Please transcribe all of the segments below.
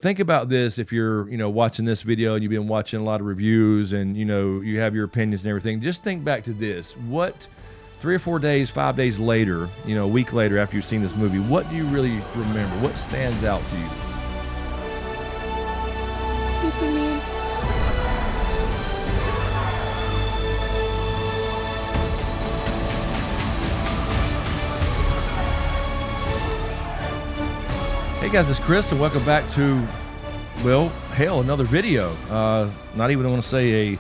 Think about this if you're, watching this video and you've been watching a lot of reviews and, you have your opinions and everything. Just think back to this. What 3 or 4 days, 5 days later, a week later after you've seen this movie, what do you really remember? What stands out to you? Superman. Hey guys, it's Chris and welcome back to, another video. Not even want to say a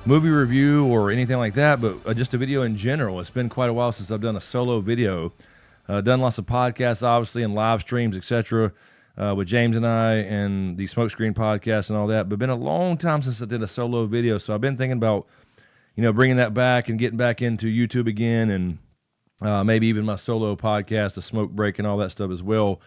movie review or anything like that, but just a video in general. It's been quite a while since I've done a solo video. Done lots of podcasts, obviously, and live streams, etc. With James and I and the SmokeScreen podcast and all that. But been a long time since I did a solo video, so I've been thinking about, bringing that back and getting back into YouTube again, and maybe even my solo podcast, the Smoke Break, and all that stuff as well.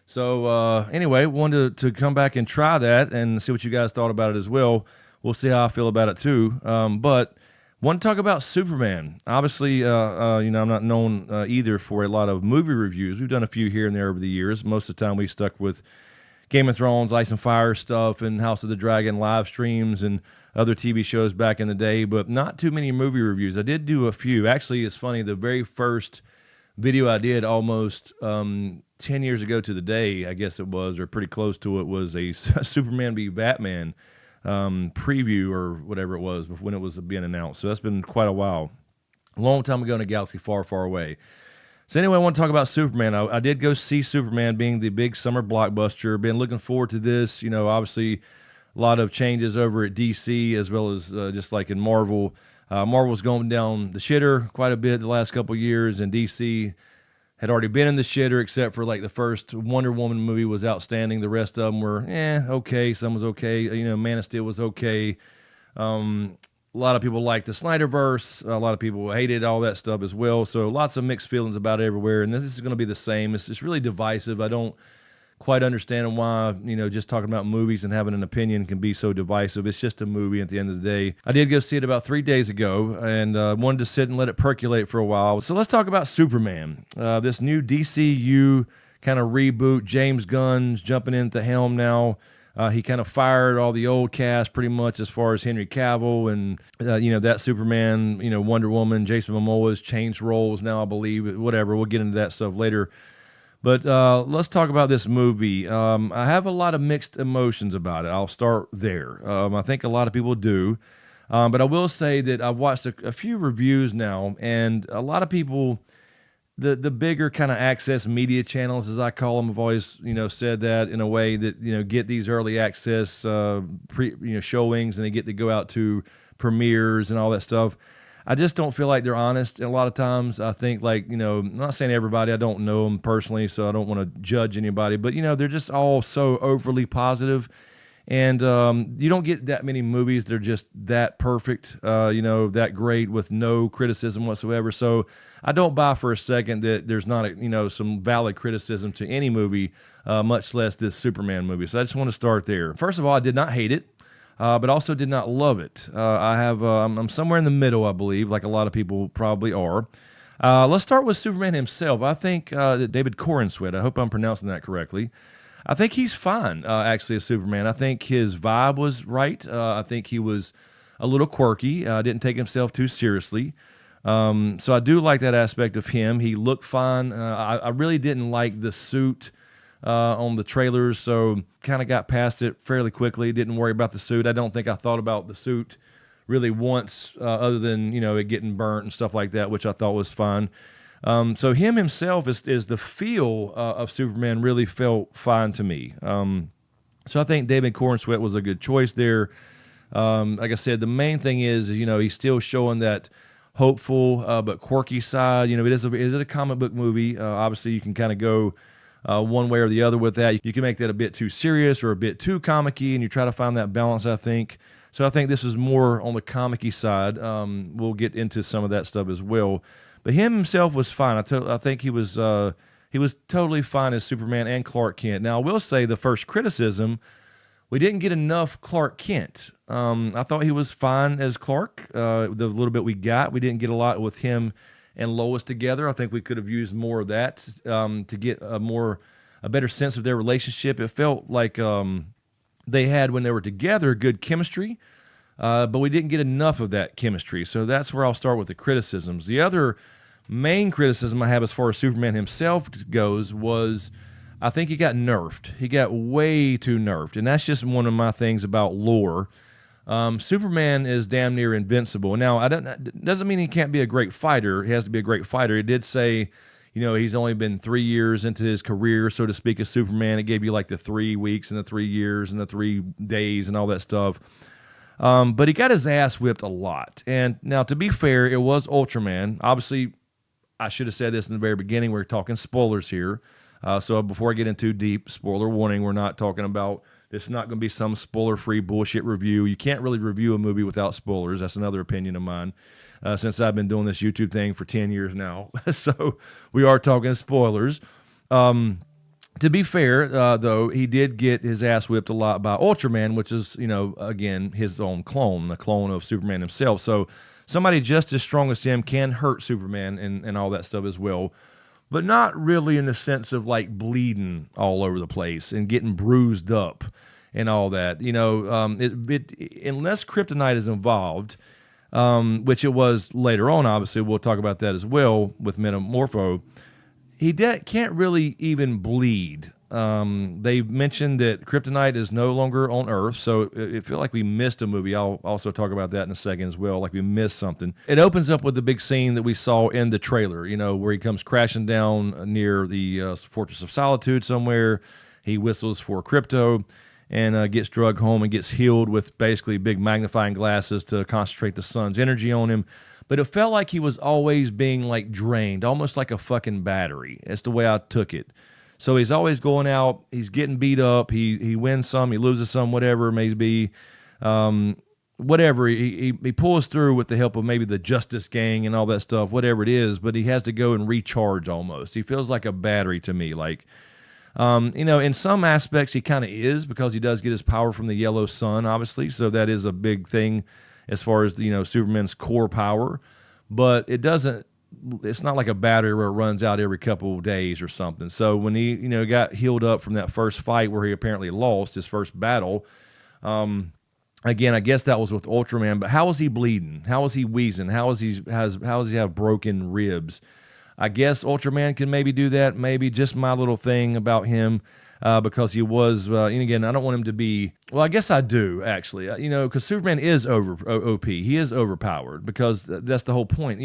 So anyway, wanted to come back and try that and see what you guys thought about it as well. We'll see how I feel about it too. But want to talk about Superman. Obviously, I'm not known either for a lot of movie reviews. We've done a few here and there over the years. Most of the time we stuck with Game of Thrones, Ice and Fire stuff, and House of the Dragon live streams and other TV shows back in the day, but not too many movie reviews. I did do a few. Actually, it's funny, the very first video I did almost 10 years ago to the day, I guess it was, or pretty close to it, was a Superman v. Batman preview or whatever it was when it was being announced. So that's been quite a while. A long time ago in a galaxy far, far away. So anyway, I want to talk about Superman. I did go see Superman being the big summer blockbuster. Been looking forward to this. Obviously a lot of changes over at DC as well as just like in Marvel. Marvel's going down the shitter quite a bit the last couple of years, and DC had already been in the shitter except for like the first Wonder Woman movie was outstanding. The rest of them were, okay. Some was okay. Man of Steel was okay. A lot of people liked the Snyderverse. A lot of people hated all that stuff as well. So lots of mixed feelings about it everywhere, and this is going to be the same. It's really divisive. I don't quite understand why, just talking about movies and having an opinion can be so divisive. It's just a movie at the end of the day. I did go see it about 3 days ago and wanted to sit and let it percolate for a while. So let's talk about Superman. This new DCU kind of reboot. James Gunn's jumping in at the helm now. He kind of fired all the old cast pretty much as far as Henry Cavill and, that Superman, Wonder Woman, Jason Momoa's changed roles now, I believe. Whatever, we'll get into that stuff later. But let's talk about this movie. I have a lot of mixed emotions about it. I'll start there. I think a lot of people do. But I will say that I've watched a few reviews now, and a lot of people, the bigger kind of access media channels, as I call them, have always said that in a way that get these early access showings, and they get to go out to premieres and all that stuff. I just don't feel like they're honest. And a lot of times I think I'm not saying everybody, I don't know them personally, so I don't want to judge anybody, but they're just all so overly positive. And you don't get that many movies that are just that perfect, that great with no criticism whatsoever. So I don't buy for a second that there's not some valid criticism to any movie, much less this Superman movie. So I just want to start there. First of all, I did not hate it. But also did not love it. I'm somewhere in the middle, I believe, like a lot of people probably are. Let's start with Superman himself. I think that David Corenswet, I hope I'm pronouncing that correctly, I think he's fine, actually, as Superman. I think his vibe was right. I think he was a little quirky, didn't take himself too seriously. So I do like that aspect of him. He looked fine. I really didn't like the suit on the trailers, so kind of got past it fairly quickly. Didn't worry about the suit. I don't think I thought about the suit really once, other than it getting burnt and stuff like that, which I thought was fine. So him himself is the feel of Superman really felt fine to me. So I think David Corenswet was a good choice there. Like I said, the main thing is he's still showing that hopeful but quirky side. It is a comic book movie. Obviously, you can kind of go one way or the other with that. You can make that a bit too serious or a bit too comic-y, and you try to find that balance, I think. So I think this is more on the comic-y side. We'll get into some of that stuff as well. But him himself was fine. I think he was totally fine as Superman and Clark Kent. Now, I will say the first criticism, we didn't get enough Clark Kent. I thought he was fine as Clark. The little bit we got, we didn't get a lot with him and Lois together. I think we could have used more of that to get a more a better sense of their relationship. It felt like they had, when they were together, good chemistry, but we didn't get enough of that chemistry. So that's where I'll start with the criticisms. The other main criticism I have as far as Superman himself goes was, I think he got nerfed. He got way too nerfed, and that's just one of my things about lore. Superman is damn near invincible. Now, doesn't mean he can't be a great fighter. He has to be a great fighter. He did say, he's only been 3 years into his career, so to speak, as Superman. It gave you like the 3 weeks and the 3 years and the 3 days and all that stuff. But he got his ass whipped a lot. And now, to be fair, it was Ultraman. Obviously, I should have said this in the very beginning. We're talking spoilers here. So before I get in too deep, spoiler warning, we're not talking about, this is not going to be some spoiler-free bullshit review. You can't really review a movie without spoilers. That's another opinion of mine, since I've been doing this YouTube thing for 10 years now. So we are talking spoilers. To be fair, though, he did get his ass whipped a lot by Ultraman, which is, again, his own clone, the clone of Superman himself. So somebody just as strong as him can hurt Superman and all that stuff as well, but not really in the sense of like bleeding all over the place and getting bruised up and all that. Unless kryptonite is involved, which it was later on, obviously, we'll talk about that as well with Metamorpho, he can't really even bleed. They mentioned that kryptonite is no longer on Earth, so it feel like we missed a movie. I'll also talk about that in a second as well, like we missed something. It opens up with the big scene that we saw in the trailer, where he comes crashing down near the Fortress of Solitude somewhere. He whistles for Krypto and gets drugged home and gets healed with basically big magnifying glasses to concentrate the sun's energy on him. But it felt like he was always being like drained, almost like a fucking battery. That's the way I took it. So he's always going out, he's getting beat up, he wins some, he loses some, whatever it may be. Whatever, he pulls through with the help of maybe the Justice Gang and all that stuff, whatever it is, but he has to go and recharge almost. He feels like a battery to me. Like, in some aspects he kind of is, because he does get his power from the yellow sun, obviously, so that is a big thing as far as, Superman's core power. But it's not like a battery where it runs out every couple of days or something. So when he, got healed up from that first fight where he apparently lost his first battle, again, I guess that was with Ultraman, but how was he bleeding? How was he wheezing? How does he have broken ribs? I guess Ultraman can maybe do that. Maybe just my little thing about him, because he was, and again, I don't want him to be, well, I guess I do, actually, because Superman is OP. He is overpowered, because that's the whole point.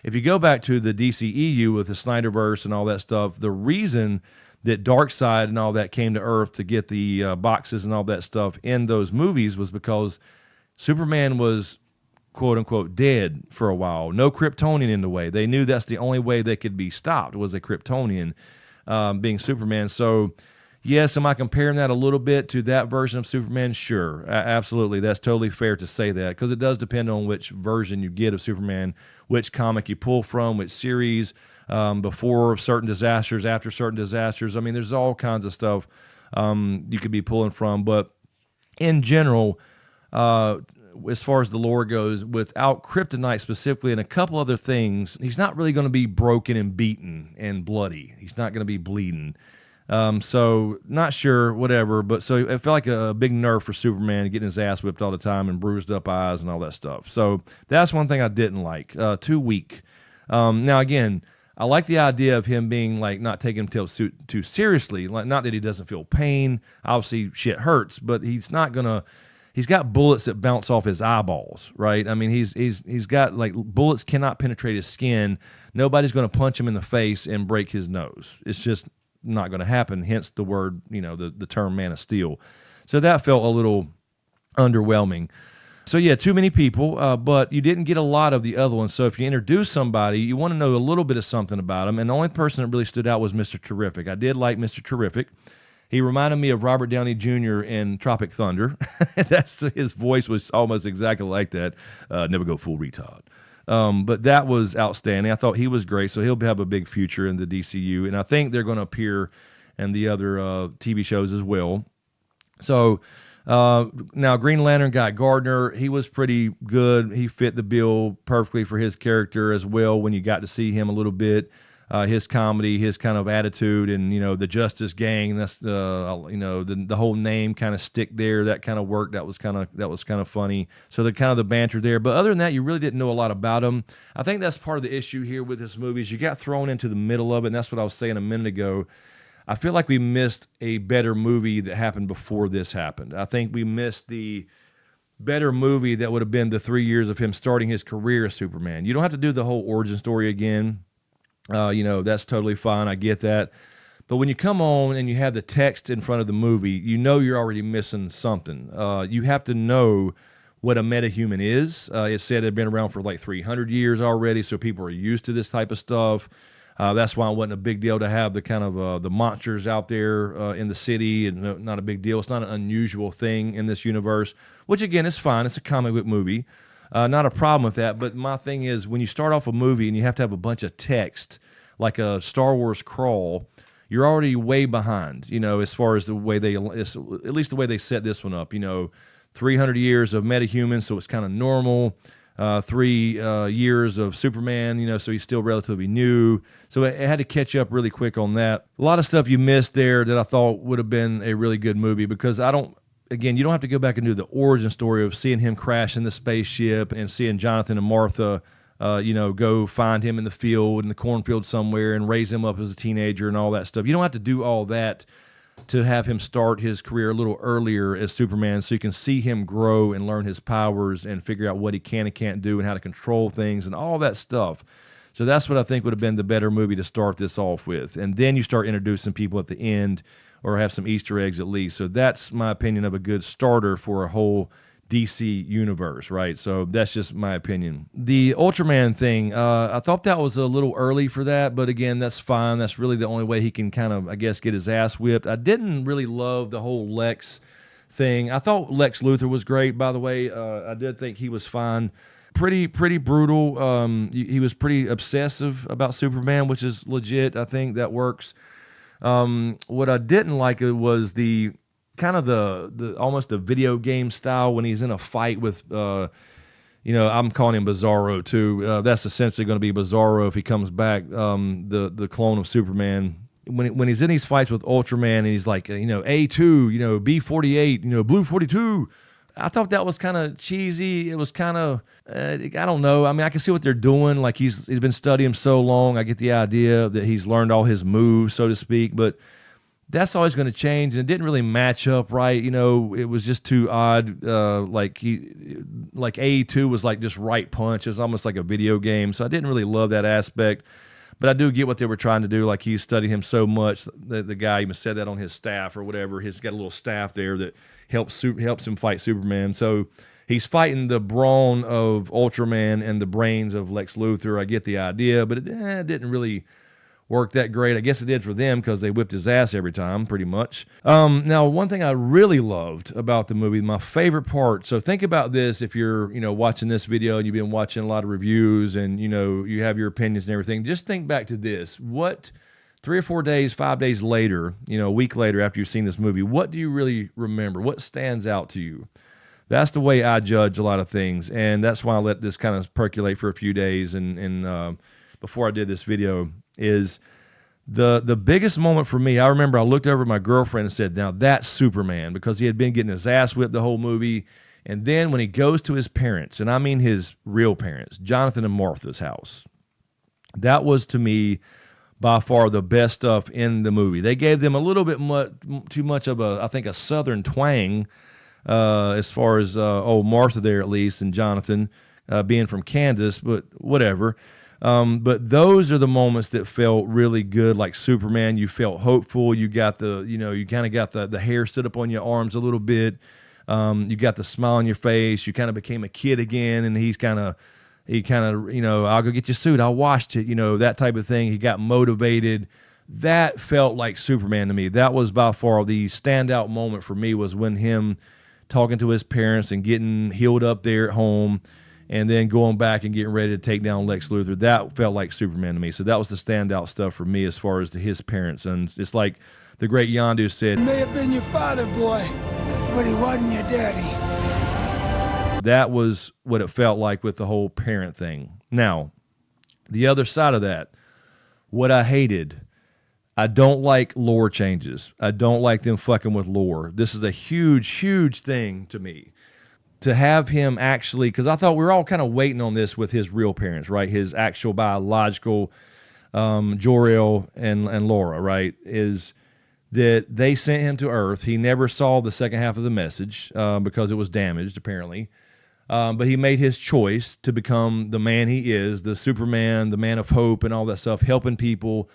If you go back to the DCEU with the Snyderverse and all that stuff, the reason that Darkseid and all that came to Earth to get the boxes and all that stuff in those movies was because Superman was, quote-unquote, dead for a while. No Kryptonian in the way. They knew that's the only way they could be stopped was a Kryptonian, being Superman. So, yes, am I comparing that a little bit to that version of Superman? Sure, absolutely. That's totally fair to say that, because it does depend on which version you get of Superman, which comic you pull from, which series, before certain disasters, after certain disasters. I mean, there's all kinds of stuff you could be pulling from. But in general, as far as the lore goes, without kryptonite specifically and a couple other things, he's not really going to be broken and beaten and bloody. He's not going to be bleeding. So not sure, whatever, but so it felt like a big nerf for Superman, getting his ass whipped all the time and bruised up eyes and all that stuff. So that's one thing I didn't like. Too weak. Now again, I like the idea of him being like not taking himself too seriously. Like, not that he doesn't feel pain. Obviously shit hurts, but he's got bullets that bounce off his eyeballs, right? I mean, he's got, like, bullets cannot penetrate his skin. Nobody's going to punch him in the face and break his nose. It's just not going to happen, hence the word, the term Man of Steel. So that felt a little underwhelming. So yeah, too many people, but you didn't get a lot of the other ones. So if you introduce somebody, you want to know a little bit of something about them, and the only person that really stood out was Mr. Terrific. I did like Mr. Terrific. He reminded me of Robert Downey Jr. in Tropic Thunder. His voice was almost exactly like that. Never go full retard. But that was outstanding. I thought he was great, so he'll have a big future in the DCU, and I think they're going to appear in the other TV shows as well. So now Green Lantern guy Gardner, he was pretty good. He fit the bill perfectly for his character as well when you got to see him a little bit. his comedy, his kind of attitude, and the Justice Gang. That's the whole name kind of stick there. That kind of worked. That was kind of funny. So the kind of the banter there. But other than that, you really didn't know a lot about him. I think that's part of the issue here with this movie is you got thrown into the middle of it, and that's what I was saying a minute ago. I feel like we missed a better movie that happened before this happened. I think we missed the better movie that would have been the 3 years of him starting his career as Superman. You don't have to do the whole origin story again. That's totally fine. I get that. But when you come on and you have the text in front of the movie, you're already missing something. You have to know what a metahuman is. It said it had been around for like 300 years already, so people are used to this type of stuff. That's why it wasn't a big deal to have the kind of the monsters out there in the city, and not a big deal. It's not an unusual thing in this universe, which again is fine. It's a comic book movie, not a problem with that. But my thing is when you start off a movie and you have to have a bunch of text, like a Star Wars crawl, you're already way behind. As far as the way at least the way they set this one up. 300 years of metahumans, so it's kind of normal. 3 years of Superman, so he's still relatively new. So it had to catch up really quick on that. A lot of stuff you missed there that I thought would have been a really good movie because you don't have to go back and do the origin story of seeing him crash in the spaceship and seeing Jonathan and Martha, go find him in the field, in the cornfield somewhere and raise him up as a teenager and all that stuff. You don't have to do all that to have him start his career a little earlier as Superman so you can see him grow and learn his powers and figure out what he can and can't do and how to control things and all that stuff. So that's what I think would have been the better movie to start this off with. And then you start introducing people at the end or have some Easter eggs at least. So that's my opinion of a good starter for a whole DC universe, right? So that's just my opinion. The Ultraman thing, I thought that was a little early for that, but again, that's fine. That's really the only way he can kind of, I guess, get his ass whipped. I didn't really love the whole Lex thing. I thought Lex Luthor was great, by the way. I did think he was fine. Pretty brutal. He was pretty obsessive about Superman, which is legit. I think that works. What I didn't like was the kind of the almost the video game style when he's in a fight with I'm calling him Bizarro too. That's essentially going to be Bizarro if he comes back, the clone of Superman. When he's in these fights with Ultraman and he's like A2, B48, Blue 42. I thought that was kind of cheesy. It was kind of I don't know. I mean, I can see what they're doing. Like he's been studying so long. I get the idea that he's learned all his moves, so to speak, but that's always going to change, and it didn't really match up right. It was just too odd. Like A2 was like just right punch. It's almost like a video game, so I didn't really love that aspect. But I do get what they were trying to do. Like he studied him so much. The guy even said that on his staff or whatever. He's got a little staff there that helps him fight Superman. So he's fighting the brawn of Ultraman and the brains of Lex Luthor. I get the idea, but it didn't really worked that great. I guess it did for them because they whipped his ass every time, pretty much. Now, one thing I really loved about the movie, my favorite part, so think about this if you're, watching this video and you've been watching a lot of reviews and, you have your opinions and everything. Just think back to this. What, 3 or 4 days, 5 days later, a week later after you've seen this movie, what do you really remember? What stands out to you? That's the way I judge a lot of things, and that's why I let this kind of percolate for a few days and before I did this video. Is the biggest moment for me. I remember I looked over at my girlfriend and said, now that's Superman, because he had been getting his ass whipped the whole movie. And then when he goes to his parents, and I mean his real parents, Jonathan and Martha's house, that was to me by far the best stuff in the movie. They gave them a little bit too much of a southern twang as far as Martha there at least, and Jonathan being from Kansas, but whatever. But those are the moments that felt really good, like Superman. You felt hopeful. You got you kind of got the hair stood up on your arms a little bit. You got the smile on your face. You kind of became a kid again, and he kind of, I'll go get your suit. I washed it, that type of thing. He got motivated. That felt like Superman to me. That was by far the standout moment for me, was when him talking to his parents and getting healed up there at home, and then going back and getting ready to take down Lex Luthor. That felt like Superman to me. So that was the standout stuff for me as far as his parents. And it's like the great Yondu said, "He may have been your father, boy, but he wasn't your daddy." That was what it felt like with the whole parent thing. Now, the other side of that, What I hated, I don't like lore changes. I don't like them fucking with lore. This is a huge, huge thing to me. To have him actually, because I thought we were all kind of waiting on this with his real parents, right? His actual biological Jor-El and Laura, right? Is that they sent him to Earth. He never saw the second half of the message because it was damaged, apparently. But he made his choice to become the man he is, the Superman, the man of hope and all that stuff, helping people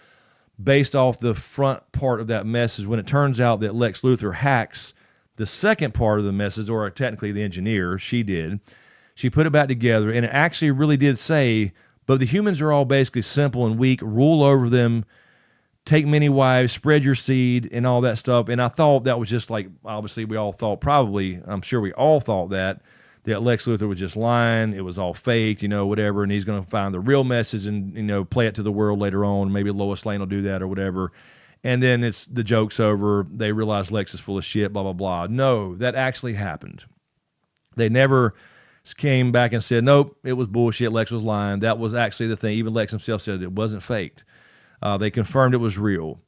based off the front part of that message. When it turns out that Lex Luthor hacks the second part of the message, or technically the engineer, she did. She put it back together, and it actually really did say, but the humans are all basically simple and weak, rule over them, take many wives, spread your seed, and all that stuff. And I thought that was just like, obviously we all thought, probably, I'm sure we all thought that Lex Luthor was just lying, it was all fake, whatever, and he's going to find the real message and, play it to the world later on. Maybe Lois Lane will do that or whatever. And then the joke's over. They realize Lex is full of shit, blah, blah, blah. No, that actually happened. They never came back and said, nope, it was bullshit, Lex was lying. That was actually the thing. Even Lex himself said it wasn't faked. They confirmed it was real.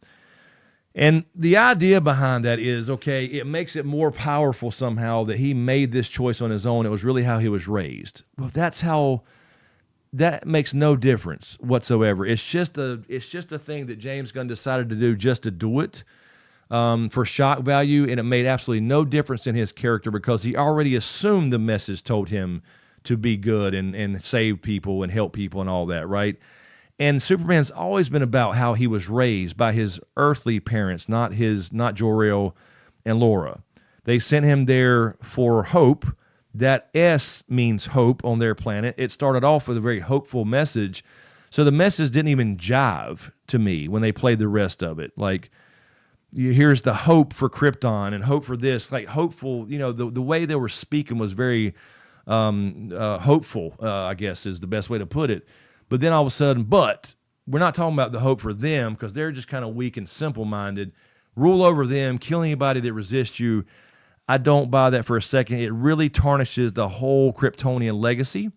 And the idea behind that is, okay, it makes it more powerful somehow that he made this choice on his own. It was really how he was raised. Well, that makes no difference whatsoever. It's just a thing that James Gunn decided to do just to do it for shock value, and it made absolutely no difference in his character because he already assumed the message told him to be good and save people and help people and all that, right? And Superman's always been about how he was raised by his earthly parents, not Jor-El and Laura. They sent him there for hope. That S means hope on their planet. It started off with a very hopeful message. So the message didn't even jive to me when they played the rest of it. Like, here's the hope for Krypton and hope for this, like hopeful, the way they were speaking was very hopeful, I guess is the best way to put it. But then all of a sudden, but we're not talking about the hope for them because they're just kind of weak and simple-minded. Rule over them, kill anybody that resists you. I don't buy that for a second. It really tarnishes the whole Kryptonian legacy.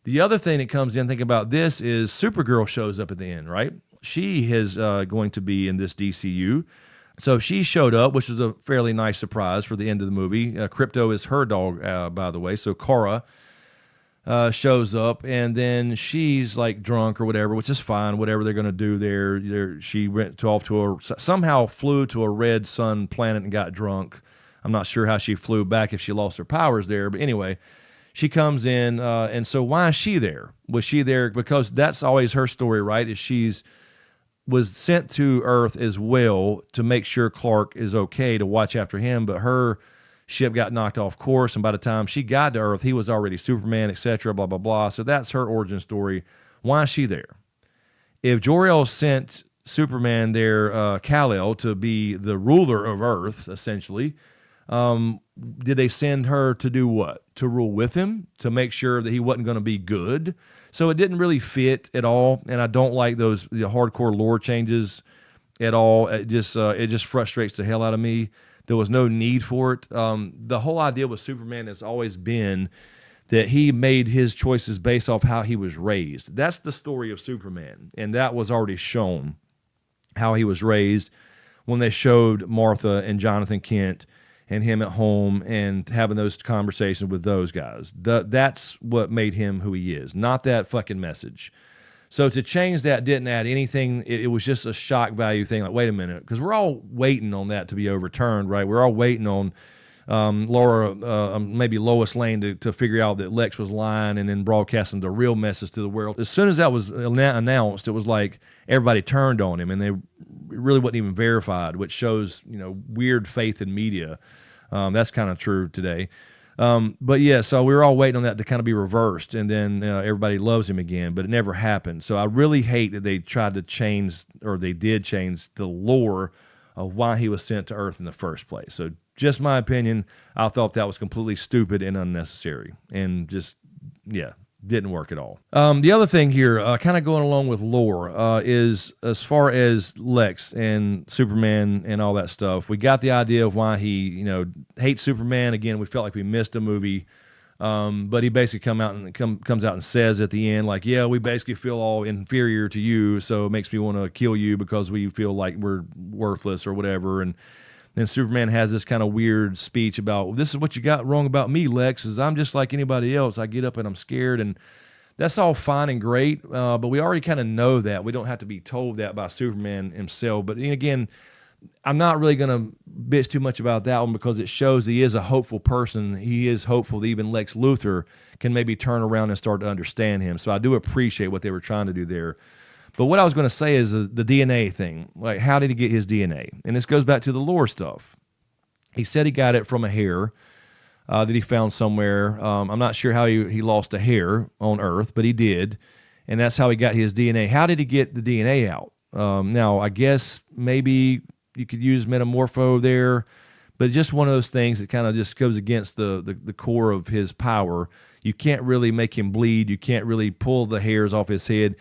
The other thing that comes in, thinking about this, is Supergirl shows up at the end, right? She is going to be in this DCU. So she showed up, which is a fairly nice surprise for the end of the movie. Krypto is her dog, by the way. So Kara shows up, and then she's like drunk or whatever, which is fine, whatever they're going to do there. She somehow flew to a red sun planet and got drunk. I'm not sure how she flew back if she lost her powers there, but anyway, she comes in, and so why is she there? Was she there because that's always her story, right? Is was sent to Earth as well to make sure Clark is okay, to watch after him, but her ship got knocked off course, and by the time she got to Earth, he was already Superman, etc., blah, blah, blah. So that's her origin story. Why is she there? If Jor-El sent Superman there, Kal-El, to be the ruler of Earth, essentially, did they send her to do what? To rule with him? To make sure that he wasn't going to be good? So it didn't really fit at all, and I don't like the hardcore lore changes at all. It just frustrates the hell out of me. There was no need for it. The whole idea with Superman has always been that he made his choices based off how he was raised. That's the story of Superman, and that was already shown, how he was raised when they showed Martha and Jonathan Kent and him at home and having those conversations with those guys. That's what made him who he is, not that fucking message. So to change that didn't add anything. It was just a shock value thing. Like, wait a minute, because we're all waiting on that to be overturned, right? We're all waiting on Laura, maybe Lois Lane to figure out that Lex was lying and then broadcasting the real message to the world. As soon as that was announced, it was like everybody turned on him, and it really wasn't even verified, which shows weird faith in media. That's kind of true today. But yeah, so we were all waiting on that to kind of be reversed, and then everybody loves him again, but it never happened. So I really hate that they tried to change, or they did change, the lore of why he was sent to Earth in the first place. So just my opinion, I thought that was completely stupid and unnecessary, and just, didn't work at all. The other thing here, kind of going along with lore, is as far as Lex and Superman and all that stuff, we got the idea of why he, hates Superman. Again, we felt like we missed a movie But he basically comes out and says at the end, like, yeah, we basically feel all inferior to you, so it makes me want to kill you because we feel like we're worthless or whatever. And then Superman has this kind of weird speech about, this is what you got wrong about me, Lex, is I'm just like anybody else. I get up and I'm scared, and that's all fine and great, but we already kind of know that. We don't have to be told that by Superman himself. But again, I'm not really going to bitch too much about that one because it shows he is a hopeful person. He is hopeful that even Lex Luthor can maybe turn around and start to understand him. So I do appreciate what they were trying to do there. But what I was going to say is the DNA thing. Like, how did he get his DNA? And this goes back to the lore stuff. He said he got it from a hair that he found somewhere. I'm not sure how he lost a hair on Earth, but he did. And that's how he got his DNA. How did he get the DNA out? Now, I guess maybe you could use Metamorpho there, but just one of those things that kind of just goes against the core of his power. You can't really make him bleed. You can't really pull the hairs off his head.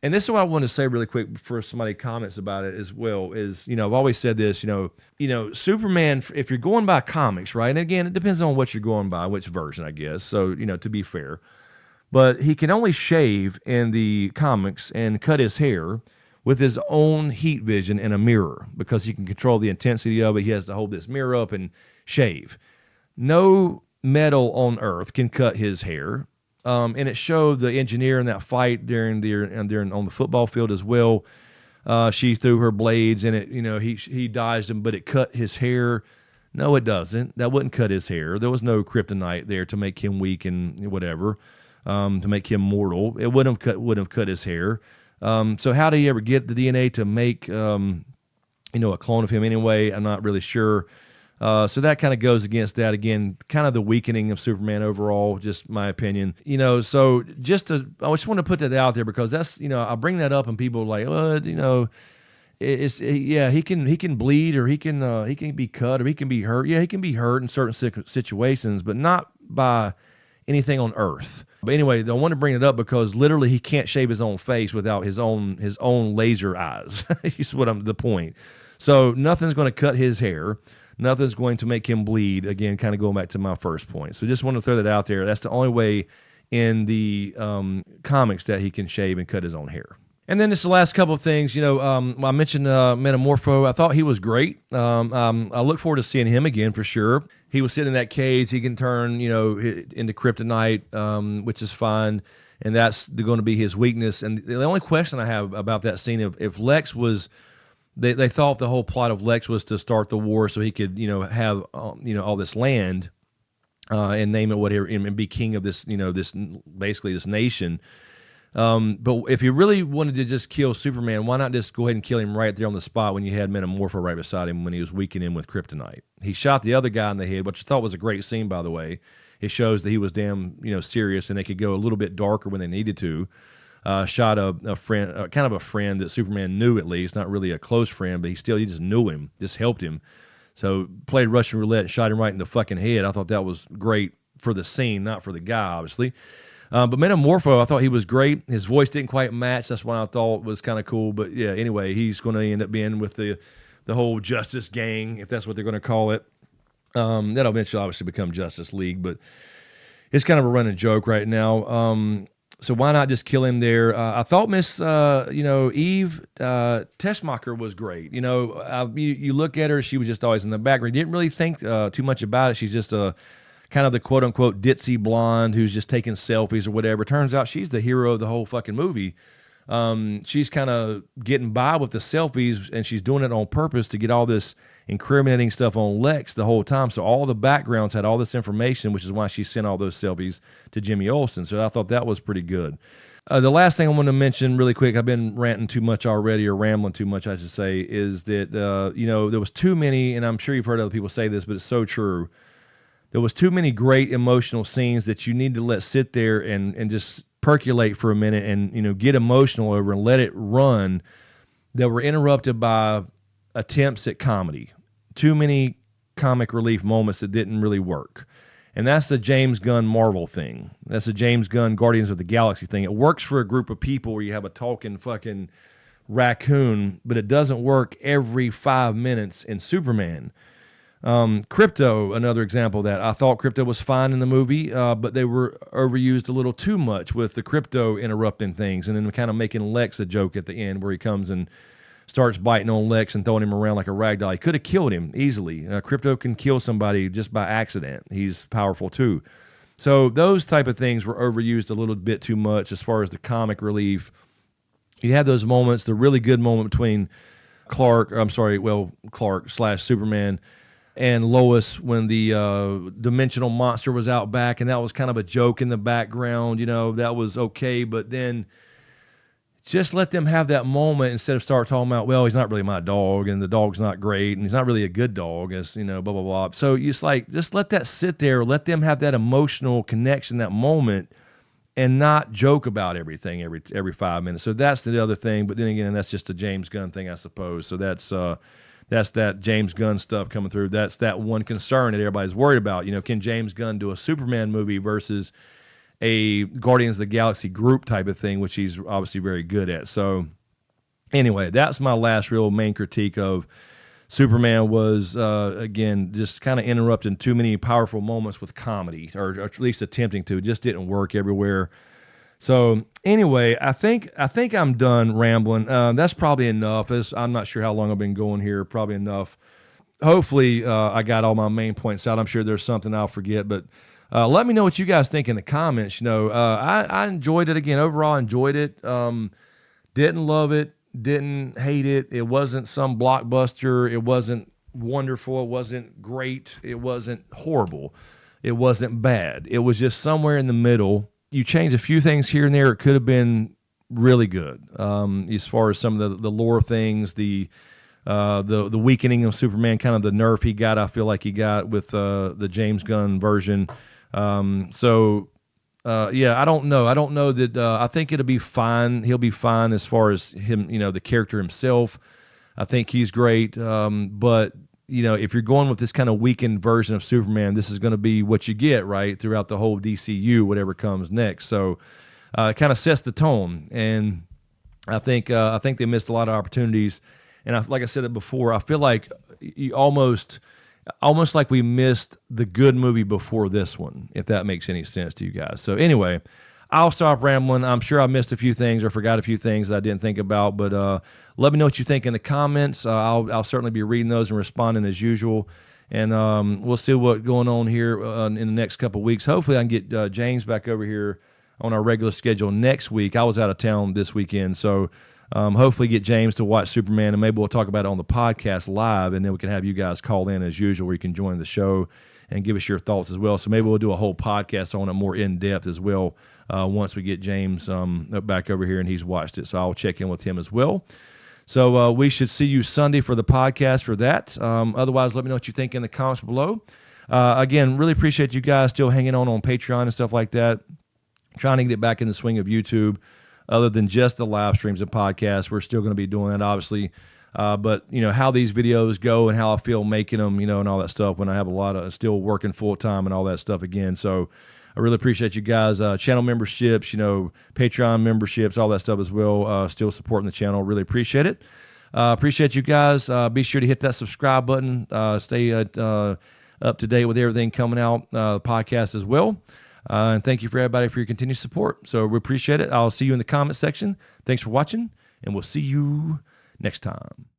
And this is what I want to say really quick before somebody comments about it as well, is, I've always said this, Superman, if you're going by comics, right? And again, it depends on what you're going by, which version, I guess. So, to be fair. But he can only shave in the comics and cut his hair with his own heat vision in a mirror because he can control the intensity of it. He has to hold this mirror up and shave. No metal on Earth can cut his hair. And it showed the engineer in that fight during on the football field as well. She threw her blades and it, he dodged them, but it cut his hair. No, it doesn't. That wouldn't cut his hair. There was no kryptonite there to make him weak and whatever, to make him mortal. It wouldn't have cut his hair. So how did he ever get the DNA to make, a clone of him anyway? I'm not really sure. So that kind of goes against that again, kind of the weakening of Superman overall, just my opinion. So I just want to put that out there because that's, I bring that up and people are like, he can bleed or he can be cut or he can be hurt. Yeah, he can be hurt in certain situations, but not by anything on Earth. But anyway, I want to bring it up because literally he can't shave his own face without his own laser eyes. That's the point. So nothing's going to cut his hair. Nothing's going to make him bleed. Again, kind of going back to my first point. So just want to throw that out there. That's the only way in the comics that he can shave and cut his own hair. And then just the last couple of things. I mentioned Metamorpho. I thought he was great. I look forward to seeing him again for sure. He was sitting in that cage. He can turn, into kryptonite, which is fine. And that's going to be his weakness. And the only question I have about that scene, if Lex was... They thought the whole plot of Lex was to start the war so he could, have, all this land and name it whatever and be king of this, this nation. But if you really wanted to just kill Superman, why not just go ahead and kill him right there on the spot when you had Metamorpho right beside him when he was weakening him with kryptonite? He shot the other guy in the head, which I thought was a great scene, by the way. It shows that he was damn, serious and they could go a little bit darker when they needed to. Shot a friend, kind of a friend that Superman knew at least, not really a close friend, but he just knew him, just helped him. So played Russian roulette and shot him right in the fucking head. I thought that was great for the scene, not for the guy, obviously. But Metamorpho, I thought he was great. His voice didn't quite match. That's what I thought was kind of cool. But yeah, anyway, he's going to end up being with the whole Justice Gang, if that's what they're going to call it. That'll eventually obviously become Justice League, but it's kind of a running joke right now. So why not just kill him there? I thought Miss, Eve Teschmacher was great. You look at her, she was just always in the background. You didn't really think too much about it. She's just a kind of the quote-unquote ditzy blonde who's just taking selfies or whatever. Turns out she's the hero of the whole fucking movie. She's kind of getting by with the selfies, and she's doing it on purpose to get all this incriminating stuff on Lex the whole time. So all the backgrounds had all this information, which is why she sent all those selfies to Jimmy Olsen. So I thought that was pretty good. The last thing I want to mention really quick, I've been ranting too much already, or rambling too much, I should say, is that, there was too many, and I'm sure you've heard other people say this, but it's so true. There was too many great emotional scenes that you need to let sit there and just percolate for a minute and, get emotional over and let it run, that were interrupted by attempts at comedy. Too many comic relief moments that didn't really work. And that's the James Gunn Marvel thing. That's the James Gunn Guardians of the Galaxy thing. It works for a group of people where you have a talking fucking raccoon, but it doesn't work every 5 minutes in Superman. Krypto, another example of that. I thought Krypto was fine in the movie, but they were overused a little too much with the Krypto interrupting things and then kind of making Lex a joke at the end where he comes and starts biting on Lex and throwing him around like a rag doll. He could have killed him easily. Krypto can kill somebody just by accident. He's powerful too. So those type of things were overused a little bit too much as far as the comic relief. You had those moments, the really good moment between Clark / Superman and Lois when the dimensional monster was out back, and that was kind of a joke in the background. That was okay, but then just let them have that moment instead of start talking about, well, he's not really my dog, and the dog's not great, and he's not really a good dog, as blah blah blah. So just let that sit there, let them have that emotional connection, that moment, and not joke about everything every 5 minutes. So that's the other thing. But then again, that's just a James Gunn thing, I suppose. So that's that James Gunn stuff coming through. That's that one concern that everybody's worried about. Can James Gunn do a Superman movie versus a Guardians of the Galaxy group type of thing, which he's obviously very good at. So anyway, that's my last real main critique of Superman was, again, just kind of interrupting too many powerful moments with comedy, or at least attempting to. It just didn't work everywhere. So anyway, I think I'm done rambling. That's probably enough. I'm not sure how long I've been going here. Probably enough. Hopefully, I got all my main points out. I'm sure there's something I'll forget, but let me know what you guys think in the comments. I enjoyed it. Again, overall, enjoyed it. Didn't love it. Didn't hate it. It wasn't some blockbuster. It wasn't wonderful. It wasn't great. It wasn't horrible. It wasn't bad. It was just somewhere in the middle. You change a few things here and there. It could have been really good. As far as some of the lore things, the weakening of Superman, kind of the nerf he got, I feel like he got with the James Gunn version. I don't know. I don't know that. I think it'll be fine. He'll be fine as far as him, the character himself. I think he's great. But if you're going with this kind of weakened version of Superman, this is going to be what you get, right, throughout the whole DCU, whatever comes next. So it kind of sets the tone, and I think they missed a lot of opportunities. And like I said it before, I feel like you almost like we missed the good movie before this one, if that makes any sense to you guys. So anyway, I'll stop rambling. I'm sure I missed a few things or forgot a few things that I didn't think about, but let me know what you think in the comments. I'll certainly be reading those and responding as usual, and we'll see what's going on here in the next couple of weeks. Hopefully I can get James back over here on our regular schedule next week. I was out of town this weekend, so hopefully get James to watch Superman, and maybe we'll talk about it on the podcast live, and then we can have you guys call in as usual where you can join the show and give us your thoughts as well. So maybe we'll do a whole podcast on it more in-depth as well once we get James back over here and he's watched it. So I'll check in with him as well. So we should see you Sunday for the podcast for that. Otherwise, let me know what you think in the comments below. Again, really appreciate you guys still hanging on Patreon and stuff like that. Trying to get back in the swing of YouTube. Other than just the live streams and podcasts, we're still going to be doing that, obviously. But, how these videos go and how I feel making them, and all that stuff when I have a lot of still working full-time and all that stuff again. So I really appreciate you guys. Channel memberships, Patreon memberships, all that stuff as well. Still supporting the channel. Really appreciate it. Appreciate you guys. Be sure to hit that subscribe button. Stay up to date with everything coming out, the podcast as well. And thank you for everybody for your continued support. So we appreciate it. I'll see you in the comment section. Thanks for watching, and we'll see you next time.